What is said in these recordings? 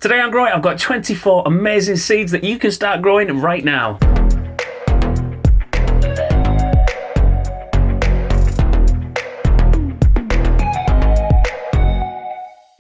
Today on Grow It, I've got 24 amazing seeds that you can start growing right now.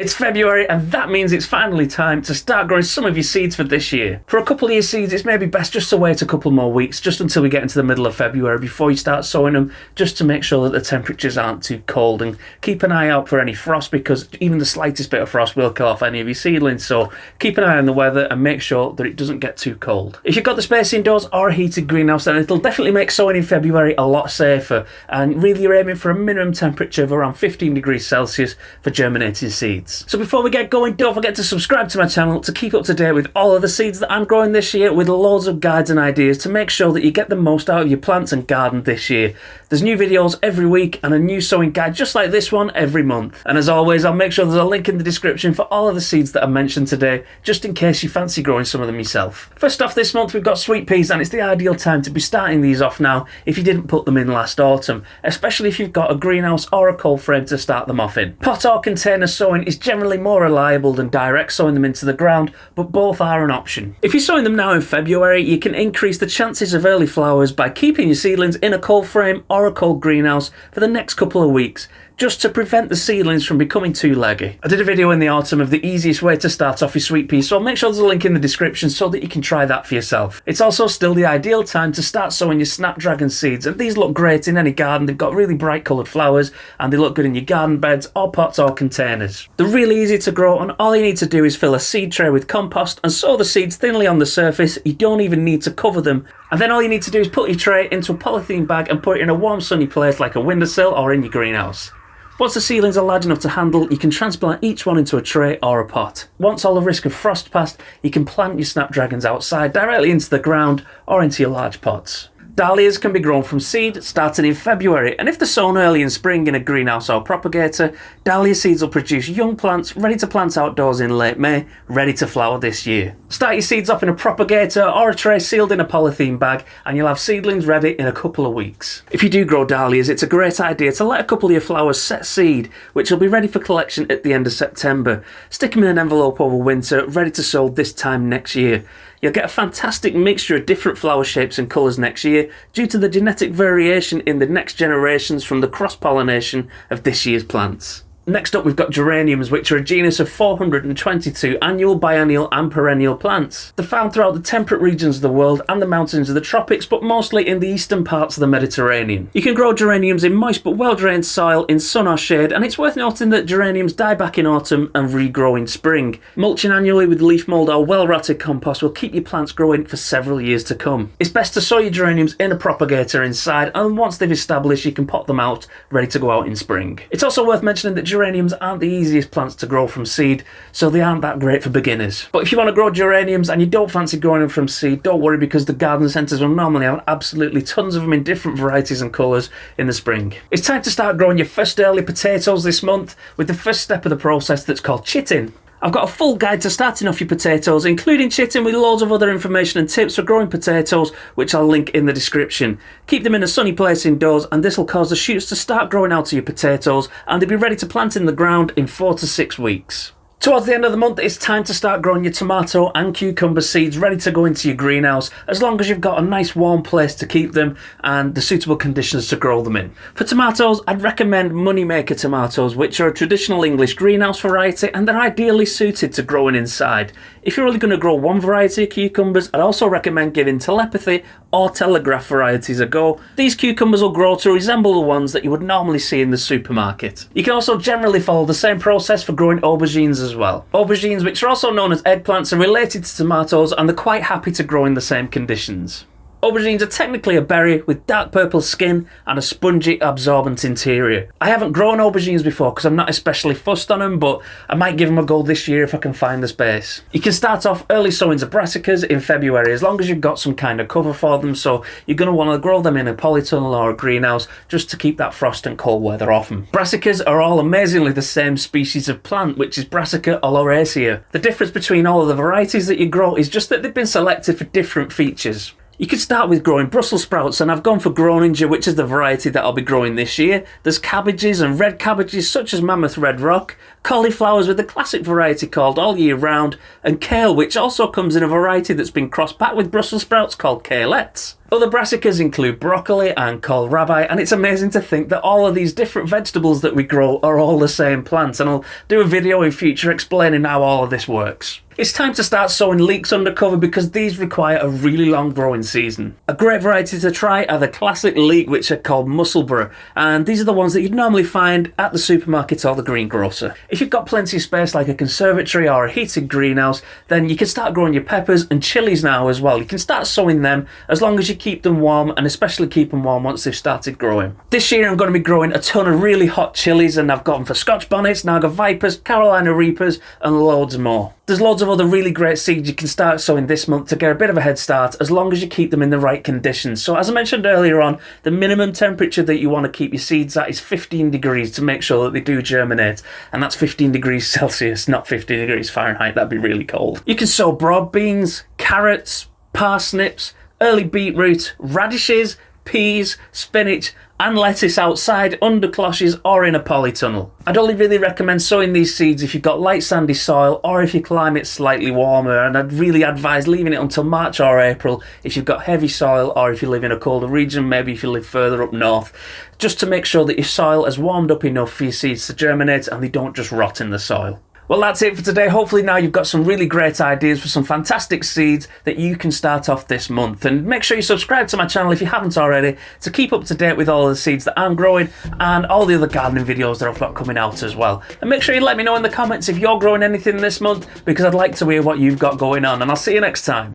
It's February, and that means it's finally time to start growing some of your seeds for this year. For a couple of your seeds, it's maybe best just to wait a couple more weeks, just until we get into the middle of February before you start sowing them, just to make sure that the temperatures aren't too cold. And keep an eye out for any frost, because even the slightest bit of frost will kill off any of your seedlings. So keep an eye on the weather and make sure that it doesn't get too cold. If you've got the space indoors or a heated greenhouse, then it'll definitely make sowing in February a lot safer. And really, you're aiming for a minimum temperature of around 15 degrees Celsius for germinating seeds. So before we get going, don't forget to subscribe to my channel to keep up to date with all of the seeds that I'm growing this year, with loads of guides and ideas to make sure that you get the most out of your plants and garden this year. There's new videos every week and a new sowing guide just like this one every month. And as always, I'll make sure there's a link in the description for all of the seeds that I mentioned today, just in case you fancy growing some of them yourself. First off this month, we've got sweet peas, and it's the ideal time to be starting these off now if you didn't put them in last autumn, especially if you've got a greenhouse or a cold frame to start them off in. Pot or container sowing is generally more reliable than direct sowing them into the ground, but both are an option. If you're sowing them now in February, you can increase the chances of early flowers by keeping your seedlings in a cold frame or a cold greenhouse for the next couple of weeks, just to prevent the seedlings from becoming too leggy. I did a video in the autumn of the easiest way to start off your sweet peas, so I'll make sure there's a link in the description so that you can try that for yourself. It's also still the ideal time to start sowing your snapdragon seeds, and these look great in any garden. They've got really bright coloured flowers and they look good in your garden beds or pots or containers. They're really easy to grow, and all you need to do is fill a seed tray with compost and sow the seeds thinly on the surface. You don't even need to cover them, and then all you need to do is put your tray into a polythene bag and put it in a warm sunny place like a windowsill or in your greenhouse. Once the seedlings are large enough to handle, you can transplant each one into a tray or a pot. Once all the risk of frost passed, you can plant your snapdragons outside directly into the ground or into your large pots. Dahlias can be grown from seed starting in February, and if they're sown early in spring in a greenhouse or propagator, dahlia seeds will produce young plants ready to plant outdoors in late May, ready to flower this year. Start your seeds off in a propagator or a tray sealed in a polythene bag, and you'll have seedlings ready in a couple of weeks. If you do grow dahlias, it's a great idea to let a couple of your flowers set seed, which will be ready for collection at the end of September. Stick them in an envelope over winter, ready to sow this time next year. You'll get a fantastic mixture of different flower shapes and colours next year due to the genetic variation in the next generations from the cross-pollination of this year's plants. Next up, we've got geraniums, which are a genus of 422 annual, biennial and perennial plants. They're found throughout the temperate regions of the world and the mountains of the tropics, but mostly in the eastern parts of the Mediterranean. You can grow geraniums in moist but well-drained soil in sun or shade, and it's worth noting that geraniums die back in autumn and regrow in spring. Mulching annually with leaf mould or well-rotted compost will keep your plants growing for several years to come. It's best to sow your geraniums in a propagator inside, and once they've established, you can pot them out, ready to go out in spring. It's also worth mentioning that geraniums aren't the easiest plants to grow from seed, so they aren't that great for beginners. But if you want to grow geraniums and you don't fancy growing them from seed, don't worry, because the garden centres will normally have absolutely tons of them in different varieties and colours in the spring. It's time to start growing your first early potatoes this month, with the first step of the process that's called chitting. I've got a full guide to starting off your potatoes, including chitting, with loads of other information and tips for growing potatoes, which I'll link in the description. Keep them in a sunny place indoors, and this will cause the shoots to start growing out of your potatoes, and they'll be ready to plant in the ground in 4 to 6 weeks. Towards the end of the month, it's time to start growing your tomato and cucumber seeds ready to go into your greenhouse, as long as you've got a nice warm place to keep them and the suitable conditions to grow them in. For tomatoes, I'd recommend Moneymaker tomatoes, which are a traditional English greenhouse variety, and they're ideally suited to growing inside. If you're only going to grow one variety of cucumbers, I'd also recommend giving telepathy or telegraph varieties a go. These cucumbers will grow to resemble the ones that you would normally see in the supermarket. You can also generally follow the same process for growing aubergines as well. Aubergines, which are also known as eggplants, are related to tomatoes, and they're quite happy to grow in the same conditions. Aubergines are technically a berry with dark purple skin and a spongy, absorbent interior. I haven't grown aubergines before because I'm not especially fussed on them, but I might give them a go this year if I can find the space. You can start off early sowings of brassicas in February, as long as you've got some kind of cover for them, so you're going to want to grow them in a polytunnel or a greenhouse just to keep that frost and cold weather off them. Brassicas are all amazingly the same species of plant, which is Brassica oleracea. The difference between all of the varieties that you grow is just that they've been selected for different features. You could start with growing Brussels sprouts, and I've gone for Groninger, which is the variety that I'll be growing this year. There's cabbages and red cabbages such as Mammoth Red Rock, cauliflowers with the classic variety called all year round, and kale, which also comes in a variety that's been crossed back with Brussels sprouts called kalettes. Other brassicas include broccoli and kohlrabi, and it's amazing to think that all of these different vegetables that we grow are all the same plant, and I'll do a video in future explaining how all of this works. It's time to start sowing leeks under cover because these require a really long growing season. A great variety to try are the classic leek, which are called Musselburgh, and these are the ones that you'd normally find at the supermarket or the greengrocer. If you've got plenty of space like a conservatory or a heated greenhouse, then you can start growing your peppers and chilies now as well. You can start sowing them as long as you keep them warm, and especially keep them warm once they've started growing. This year I'm going to be growing a ton of really hot chilies, and I've got them for Scotch bonnets, Naga vipers, Carolina reapers and loads more. There's loads of other really great seeds you can start sowing this month to get a bit of a head start as long as you keep them in the right conditions. So as I mentioned earlier on, the minimum temperature that you want to keep your seeds at is 15 degrees to make sure that they do germinate, and that's 15 degrees Celsius, not 15 degrees Fahrenheit. That'd be really cold. You can sow broad beans, carrots, parsnips, early beetroot, radishes, peas, spinach and lettuce outside, under cloches or in a polytunnel. I'd only really recommend sowing these seeds if you've got light sandy soil or if your climate's slightly warmer, and I'd really advise leaving it until March or April if you've got heavy soil or if you live in a colder region, maybe if you live further up north, just to make sure that your soil has warmed up enough for your seeds to germinate and they don't just rot in the soil. Well, that's it for today. Hopefully now you've got some really great ideas for some fantastic seeds that you can start off this month. And make sure you subscribe to my channel if you haven't already to keep up to date with all of the seeds that I'm growing and all the other gardening videos that I've got coming out as well. And make sure you let me know in the comments if you're growing anything this month, because I'd like to hear what you've got going on. And I'll see you next time.